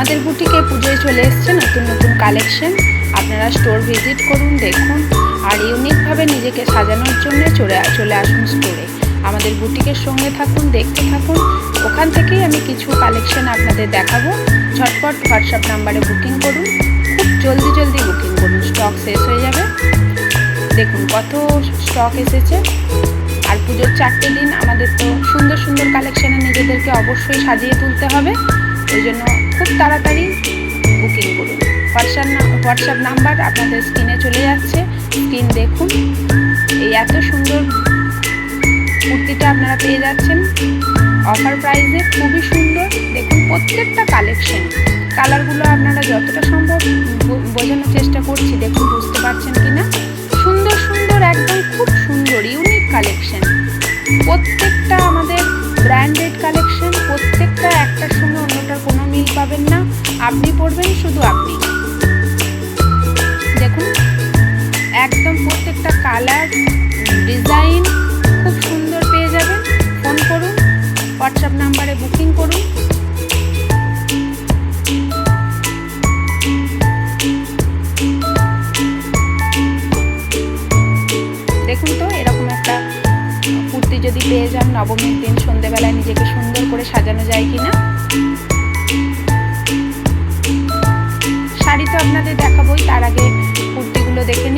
আমাদের বুটিকে পুজোয় চলে এসছে নতুন নতুন কালেকশন। আপনারা স্টোর ভিজিট করুন, দেখুন, আর ইউনিকভাবে নিজেকে সাজানোর জন্য চলে আসুন স্টোরে। আমাদের বুটিকের সঙ্গে থাকুন, দেখতে থাকুন। ওখান থেকেই আমি কিছু কালেকশন আপনাদের দেখাবো। ঝটপট হোয়াটসঅ্যাপ নাম্বারে বুকিং করুন, খুব জলদি বুকিং করুন, স্টক শেষ হয়ে যাবে। দেখুন কত স্টক এসেছে। আর পুজোর 4টে দিন আমাদের তো সুন্দর সুন্দর কালেকশানে নিজেদেরকে অবশ্যই সাজিয়ে তুলতে হবে। ওই জন্য খুব তাড়াতাড়ি বুকিং করুন। হোয়াটসঅ্যাপ নাম্বার আপনাদের স্ক্রিনে চলে যাচ্ছে, স্ক্রিন দেখুন। এই এত সুন্দর কুর্তিটা আপনারা পেয়ে যাচ্ছেন অফার প্রাইসে, খুবই সুন্দর। দেখুন প্রত্যেকটা কালেকশন, কালারগুলো আপনারা যতটা সম্ভব বোঝানোর চেষ্টা করছি, দেখুন বুঝতে পারছেন কি না। সুন্দর সুন্দর, একদম খুব সুন্দর ইউনিক কালেকশন। প্রত্যেকটা আমাদের ব্র্যান্ডেড কালেকশন, প্রত্যেকটা একটার সঙ্গে অন্যটার কোনো মিল পাবেন না। আপনি পরবেন শুধু আপনি। দেখুন একদম প্রত্যেকটা কালার, ডিজাইন খুব সুন্দর পেয়ে যাবেন। ফোন করুন, হোয়াটসঅ্যাপ নাম্বারে বুকিং করুন। দেখুন তো এরকম একটা কুর্তি যদি পেয়ে যান, নবমীর দিন সন্ধ্যেবেলায় নিজেকে সুন্দর করে সাজানো যায় কিনা। শাড়ি তো আপনাদের দেখাবোই, তার আগে কুর্তিগুলো দেখে নিন।